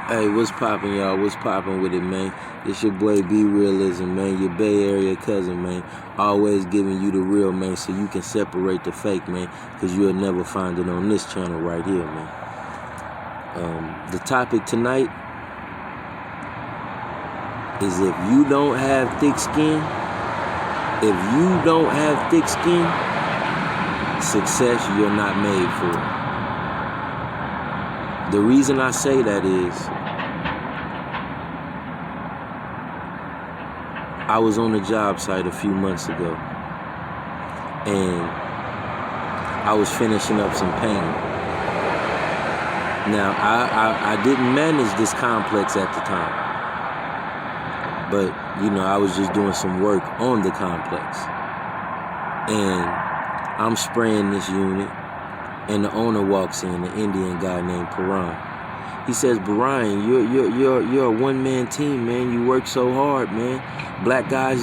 Hey, what's poppin', y'all? What's poppin' with it, man? It's your boy B Realism, man. Your Bay Area cousin, man. Always giving you the real, man, so you can separate the fake, man, because you'll never find it on this channel right here, man. The topic tonight is if you don't have thick skin, success you're not made for. The reason I say that is I was on a job site a few months ago and I was finishing up some painting. Now, I didn't manage this complex at the time, but, you know, I was just doing some work on the complex. And I'm spraying this unit, and the owner walks in, an Indian guy named Paran. He says, Brian, you're a one-man team, man. You work so hard, man. Black guy,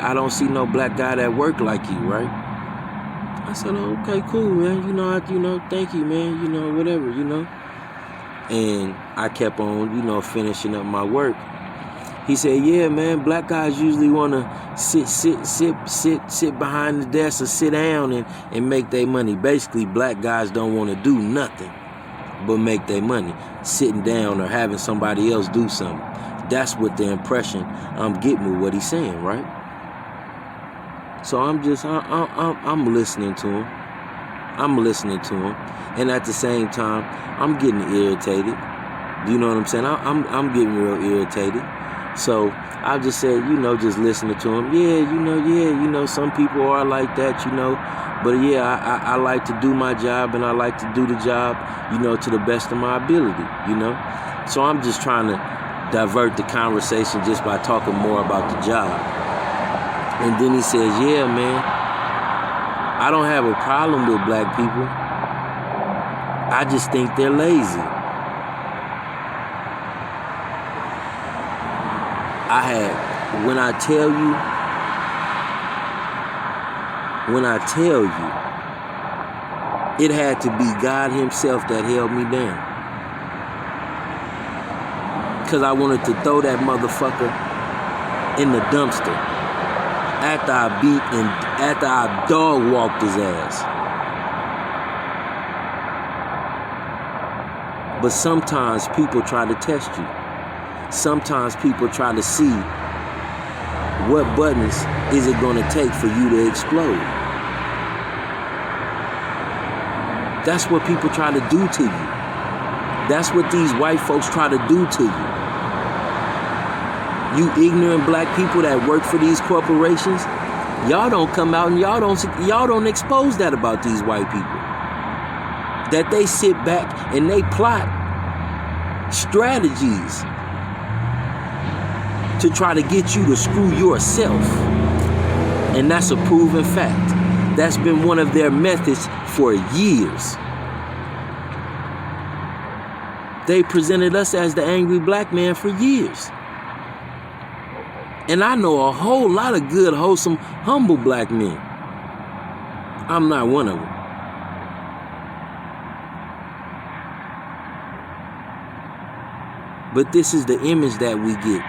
I don't see no black guy that work like you, right? I said, oh, okay, cool, man. Thank you, man. Whatever, And I kept on, finishing up my work. He said, yeah, man, black guys usually want to sit behind the desk or sit down and make their money. Basically, black guys don't want to do nothing but make their money, sitting down or having somebody else do something. That's what the impression I'm getting with what he's saying, right? So I'm listening to him. And at the same time, I'm getting irritated. You know what I'm saying? I'm getting real irritated. So I just said, just listening to him. Yeah, some people are like that, But yeah, I like to do my job, and I like to do the job, to the best of my ability, So I'm just trying to divert the conversation just by talking more about the job. And then he says, yeah, man, I don't have a problem with black people. I just think they're lazy. When I tell you, it had to be God himself that held me down. Because I wanted to throw that motherfucker in the dumpster after I dog walked his ass. But sometimes people try to test you. Sometimes people try to see what buttons is it going to take for you to explode. That's what people try to do to you. That's what these white folks try to do to you. You ignorant black people that work for these corporations, y'all don't come out and y'all don't expose that about these white people. That they sit back and they plot strategies to try to get you to screw yourself. And that's a proven fact. That's been one of their methods for years. They presented us as the angry black man for years. And I know a whole lot of good, wholesome, humble black men. I'm not one of them. But this is the image that we get.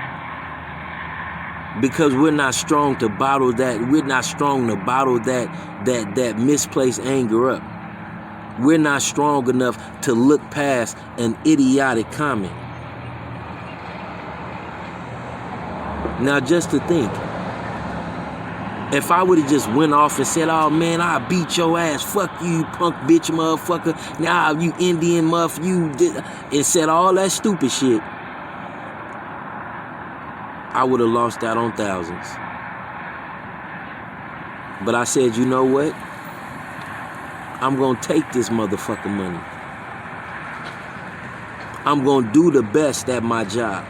Because we're not strong to bottle that. We're not strong to bottle that misplaced anger up. We're not strong enough to look past an idiotic comment. Now, just to think, if I would have just went off and said, oh man, I'll beat your ass, fuck you, punk bitch motherfucker, now you Indian muff, and said all that stupid shit, I would have lost out on thousands. But I said, you know what? I'm going to take this motherfucking money. I'm going to do the best at my job.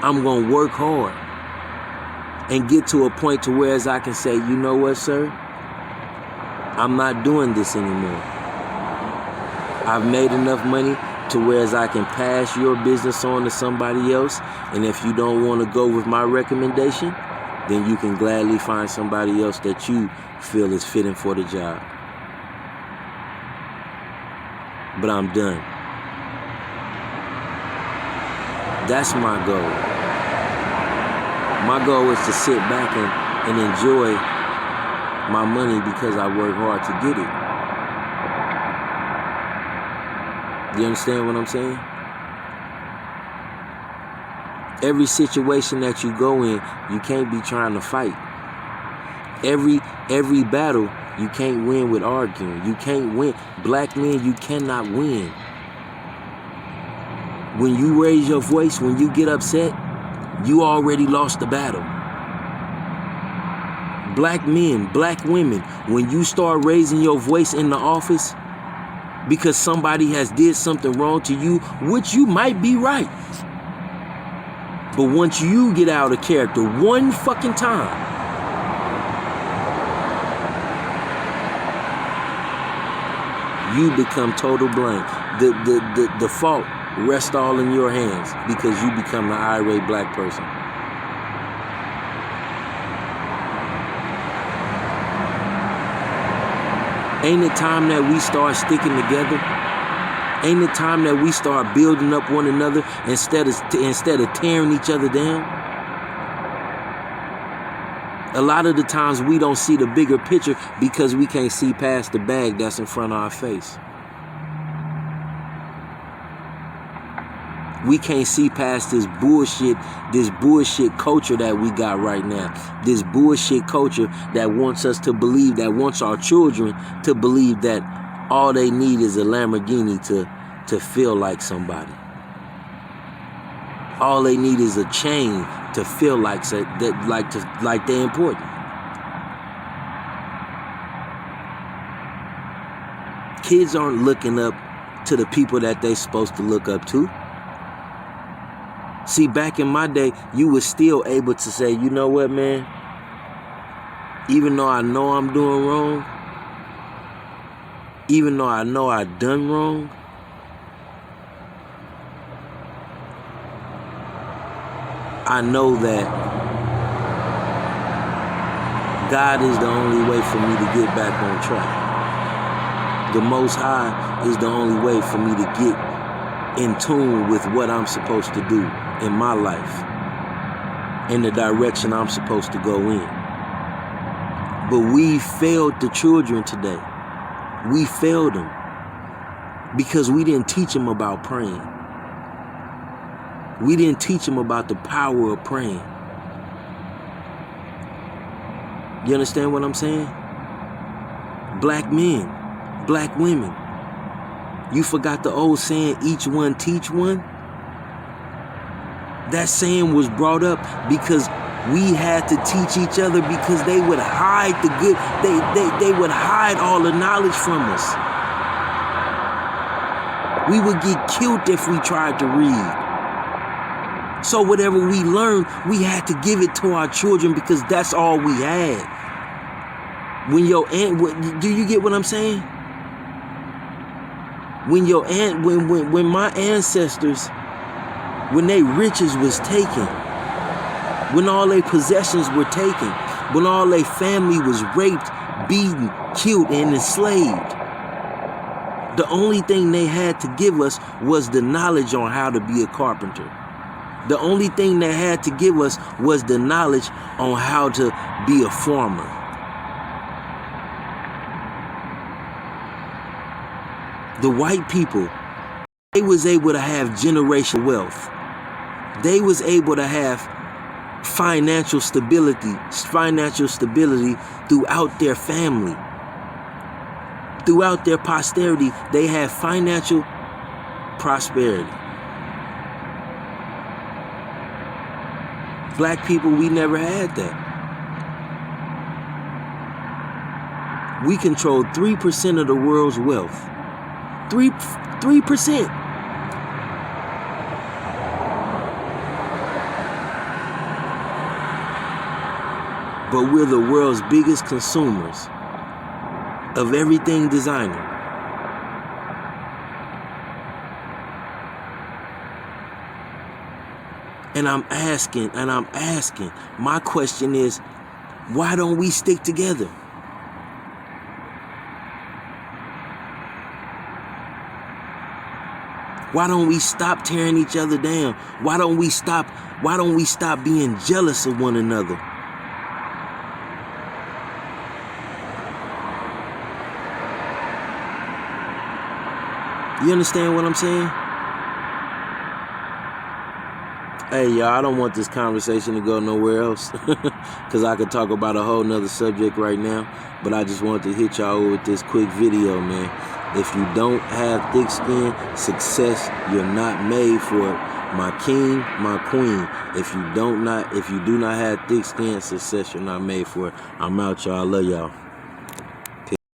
I'm going to work hard and get to a point to where as I can say, you know what, sir? I'm not doing this anymore. I've made enough money to whereas I can pass your business on to somebody else, and if you don't want to go with my recommendation, then you can gladly find somebody else that you feel is fitting for the job. but I'm done. That's my goal. My goal is to sit back and enjoy my money because I work hard to get it. You understand what I'm saying? Every situation that you go in, you can't be trying to fight. Every battle, you can't win with arguing. You can't win. Black men, you cannot win. When you raise your voice, when you get upset, you already lost the battle. Black men, black women, when you start raising your voice in the office because somebody has did something wrong to you, which you might be right. But once you get out of character one fucking time, you become total blame. The fault rests all in your hands because you become the irate black person. Ain't it time that we start sticking together? Ain't it time that we start building up one another instead of tearing each other down? A lot of the times we don't see the bigger picture because we can't see past the bag that's in front of our face. We can't see past this bullshit culture that we got right now. This bullshit culture that wants us to believe, that wants our children to believe that all they need is a Lamborghini to feel like somebody. All they need is a chain to feel like they're important. Kids aren't looking up to the people that they're supposed to look up to. See, back in my day, you were still able to say, you know what, man? Even though I know I'm doing wrong, even though I know I done wrong, I know that God is the only way for me to get back on track. The Most High is the only way for me to get in tune with what I'm supposed to do in my life, in the direction I'm supposed to go in. But we failed the children today. We failed them because we didn't teach them about praying. We didn't teach them about the power of praying. You understand what I'm saying? Black men, black women, you forgot the old saying, each one teach one? That saying was brought up because we had to teach each other because they would hide the good, they would hide all the knowledge from us. We would get killed if we tried to read. So whatever we learned, we had to give it to our children because that's all we had. When your aunt, do you get what I'm saying? When your aunt, when my ancestors, when their riches was taken, when all their possessions were taken, when all their family was raped, beaten, killed, and enslaved, the only thing they had to give us was the knowledge on how to be a carpenter. The only thing they had to give us was the knowledge on how to be a farmer. The white people, they was able to have generational wealth. They was able to have financial stability throughout their family. Throughout their posterity, they had financial prosperity. Black people, we never had that. We control 3% of the world's wealth. 3%. But we're the world's biggest consumers of everything designer. And I'm asking, my question is, why don't we stick together? Why don't we stop tearing each other down? Why don't we stop being jealous of one another? You understand what I'm saying? Hey, y'all, I don't want this conversation to go nowhere else because I could talk about a whole nother subject right now, but I just wanted to hit y'all with this quick video, man. If you don't have thick skin, success, you're not made for it. My king, my queen. If you do not have thick skin, success, you're not made for it. I'm out, y'all. I love y'all.